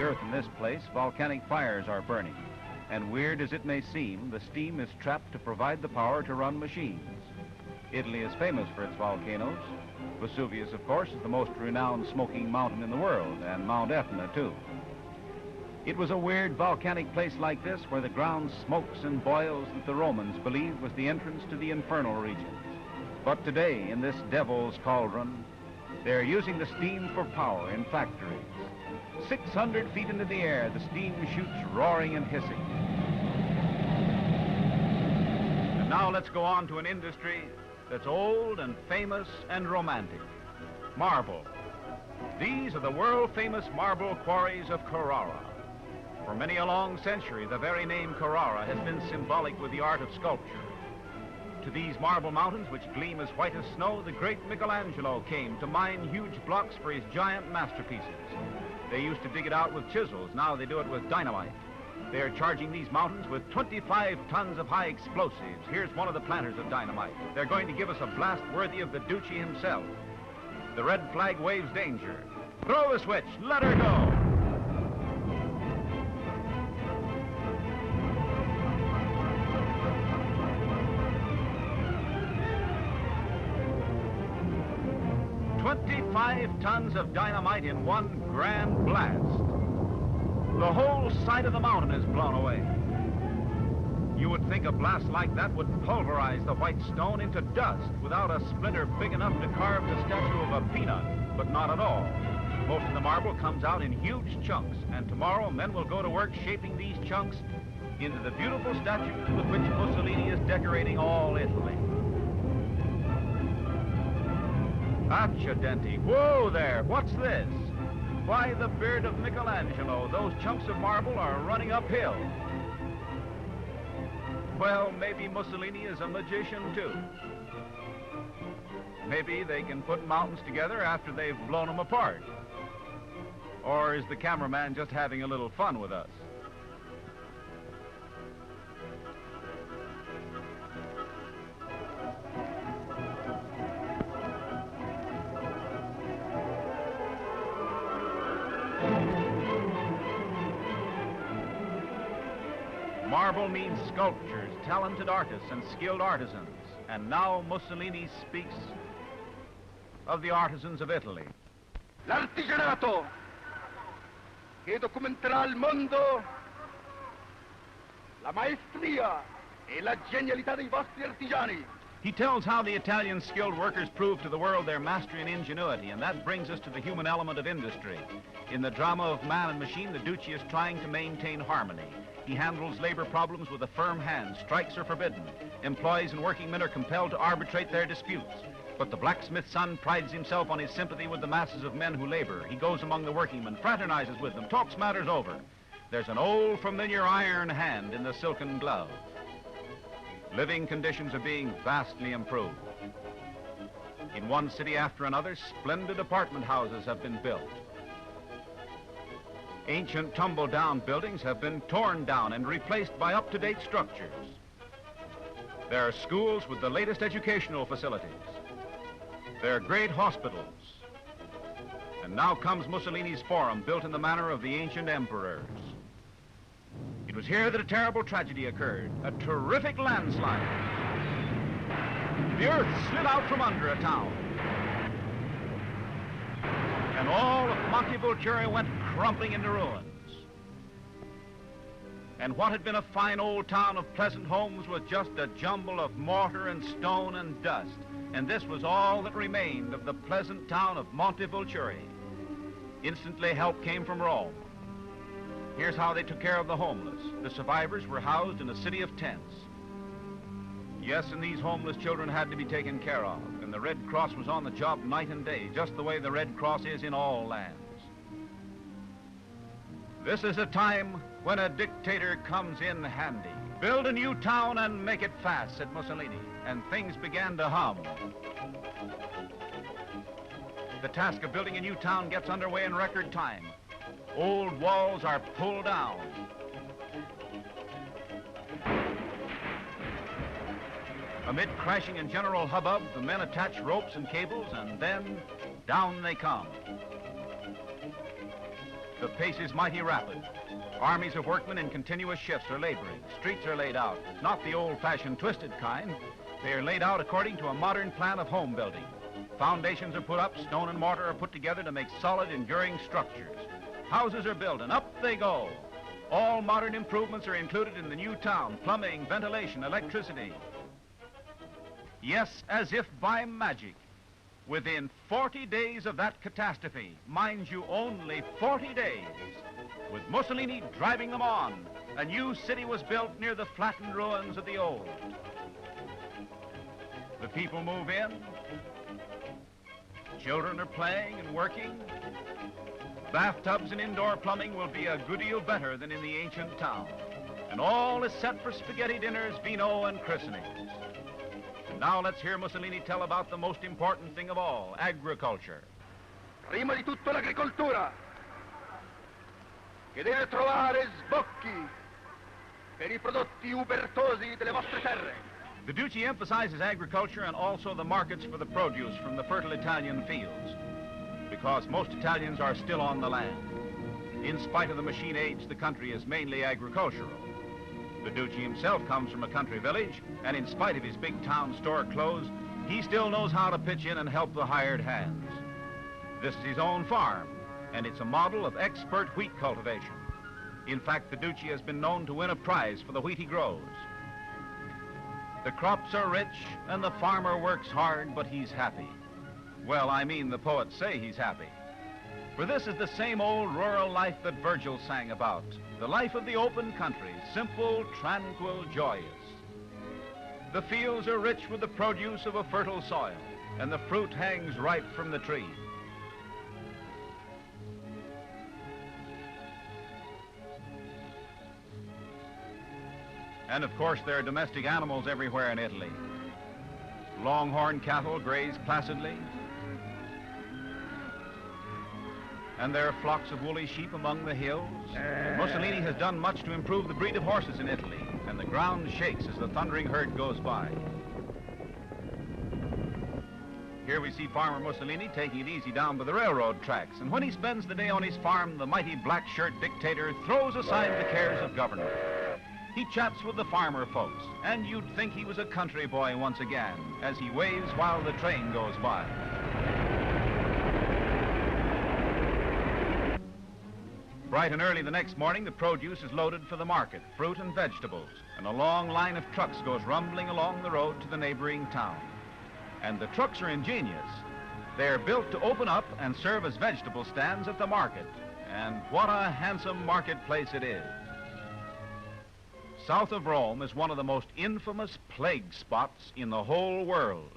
earth in this place, volcanic fires are burning. And weird as it may seem, the steam is trapped to provide the power to run machines. Italy is famous for its volcanoes. Vesuvius, of course, is the most renowned smoking mountain in the world, and Mount Etna, too. It was a weird volcanic place like this where the ground smokes and boils that the Romans believed was the entrance to the infernal regions. But today, in this devil's cauldron, they're using the steam for power in factories. 600 feet into the air, the steam shoots roaring and hissing. And now let's go on to an industry that's old and famous and romantic. Marble. These are the world-famous marble quarries of Carrara. For many a long century, the very name Carrara has been symbolic with the art of sculpture. To these marble mountains, which gleam as white as snow, the great Michelangelo came to mine huge blocks for his giant masterpieces. They used to dig it out with chisels. Now they do it with dynamite. They are charging these mountains with 25 tons of high explosives. Here's one of the planters of dynamite. They're going to give us a blast worthy of the Duce himself. The red flag waves danger. Throw the switch. Let her go. "25 tons of dynamite in one grand blast. The whole side of the mountain is blown away. You would think a blast like that would pulverize the white stone into dust without a splinter big enough to carve the statue of a peanut, but not at all. Most of the marble comes out in huge chunks, and tomorrow men will go to work shaping these chunks into the beautiful statues with which Mussolini is decorating all Italy. Accidenti. Whoa there, what's this? Why, the beard of Michelangelo. Those chunks of marble are running uphill. Well, maybe Mussolini is a magician, too. Maybe they can put mountains together after they've blown them apart. Or is the cameraman just having a little fun with us? Marble means sculptures, talented artists, and skilled artisans. And now Mussolini speaks of the artisans of Italy. L'artigianato che documenterà il mondo, la maestria e la genialità dei vostri artigiani. He tells how the Italian skilled workers prove to the world their mastery and ingenuity, and that brings us to the human element of industry. In the drama of man and machine, the Duce is trying to maintain harmony. He handles labor problems with a firm hand. Strikes are forbidden. Employees and working men are compelled to arbitrate their disputes. But the blacksmith's son prides himself on his sympathy with the masses of men who labor. He goes among the working men, fraternizes with them, talks matters over. There's an old familiar iron hand in the silken glove. Living conditions are being vastly improved. In one city after another, splendid apartment houses have been built. Ancient tumble-down buildings have been torn down and replaced by up-to-date structures. There are schools with the latest educational facilities. There are great hospitals. And now comes Mussolini's Forum, built in the manner of the ancient emperors. It was here that a terrible tragedy occurred, a terrific landslide. The earth slid out from under a town. And all of Montevulture went crumbling into ruins. And what had been a fine old town of pleasant homes was just a jumble of mortar and stone and dust. And this was all that remained of the pleasant town of Montevulture. Instantly help came from Rome. Here's how they took care of the homeless. The survivors were housed in a city of tents. Yes, and these homeless children had to be taken care of, and the Red Cross was on the job night and day, just the way the Red Cross is in all lands. This is a time when a dictator comes in handy. Build a new town and make it fast, said Mussolini, and things began to hum. The task of building a new town gets underway in record time. Old walls are pulled down. Amid crashing and general hubbub, the men attach ropes and cables, and then down they come. The pace is mighty rapid. Armies of workmen in continuous shifts are laboring. Streets are laid out, not the old-fashioned twisted kind. They are laid out according to a modern plan of home building. Foundations are put up, stone and mortar are put together to make solid, enduring structures. Houses are built, and up they go. All modern improvements are included in the new town: plumbing, ventilation, electricity. Yes, as if by magic. Within 40 days of that catastrophe, mind you, only 40 days, with Mussolini driving them on, a new city was built near the flattened ruins of the old. The people move in. Children are playing and working. Bathtubs and indoor plumbing will be a good deal better than in the ancient town. And all is set for spaghetti dinners, vino, and christenings. And now let's hear Mussolini tell about the most important thing of all, agriculture. Prima di tutto l'agricoltura, che deve trovare sbocchi per I prodotti ubertosi delle vostre terre. The Duce emphasizes agriculture and also the markets for the produce from the fertile Italian fields, because most Italians are still on the land. In spite of the machine age, the country is mainly agricultural. The Duce himself comes from a country village, and in spite of his big town store clothes, he still knows how to pitch in and help the hired hands. This is his own farm, and it's a model of expert wheat cultivation. In fact, the Duce has been known to win a prize for the wheat he grows. The crops are rich, and the farmer works hard, but he's happy. Well, I mean, the poets say he's happy. For this is the same old rural life that Virgil sang about, the life of the open country, simple, tranquil, joyous. The fields are rich with the produce of a fertile soil, and the fruit hangs ripe from the tree. And of course, there are domestic animals everywhere in Italy. Longhorn cattle graze placidly, and there are flocks of woolly sheep among the hills. Mussolini has done much to improve the breed of horses in Italy, and the ground shakes as the thundering herd goes by. Here we see Farmer Mussolini taking it easy down by the railroad tracks, and when he spends the day on his farm, the mighty black shirt dictator throws aside the cares of government. He chats with the farmer folks, and you'd think he was a country boy once again, as he waves while the train goes by. Bright and early the next morning, the produce is loaded for the market, fruit and vegetables, and a long line of trucks goes rumbling along the road to the neighboring town. And the trucks are ingenious. They're built to open up and serve as vegetable stands at the market. And what a handsome marketplace it is. South of Rome is one of the most infamous plague spots in the whole world.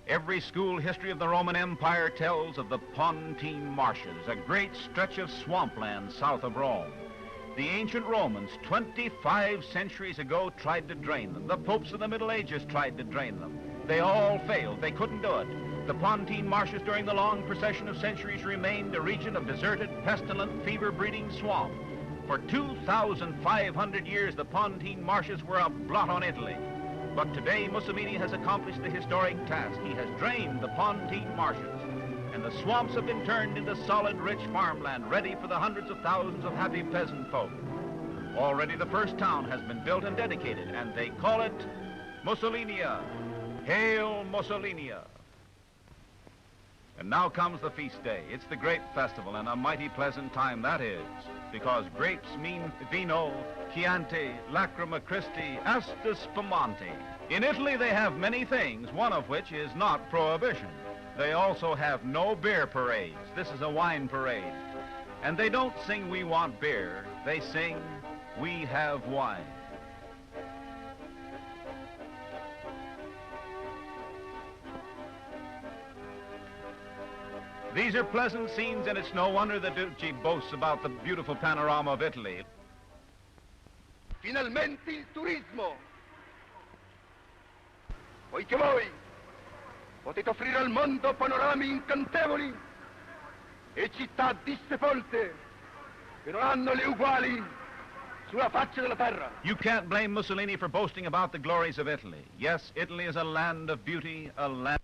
Every school history of the Roman Empire tells of the Pontine Marshes, a great stretch of swampland south of Rome. The ancient Romans, 25 centuries ago, tried to drain them. The popes of the Middle Ages tried to drain them. They all failed. They couldn't do it. The Pontine Marshes during the long procession of centuries remained a region of deserted, pestilent, fever-breeding swamp. For 2,500 years, the Pontine Marshes were a blot on Italy. But today, Mussolini has accomplished the historic task. He has drained the Pontine Marshes, and the swamps have been turned into solid, rich farmland, ready for the hundreds of thousands of happy peasant folk. Already the first town has been built and dedicated, and they call it Mussolinia. Hail Mussolinia. And now comes the feast day. It's the grape festival, and a mighty pleasant time that is, because grapes mean vino, Chianti, lacrima Christi, asta spumante. In Italy, they have many things, one of which is not prohibition. They also have no beer parades. This is a wine parade. And they don't sing, "We want beer." They sing, "We have wine." These are pleasant scenes, and it's no wonder the Duce boasts about the beautiful panorama of Italy. Finalmente il turismo, poiché voi potete offrire al mondo panorami incantevoli e città dissepolte che non hanno le uguali sulla faccia della terra. You can't blame Mussolini for boasting about the glories of Italy. Yes, Italy is a land of beauty, a land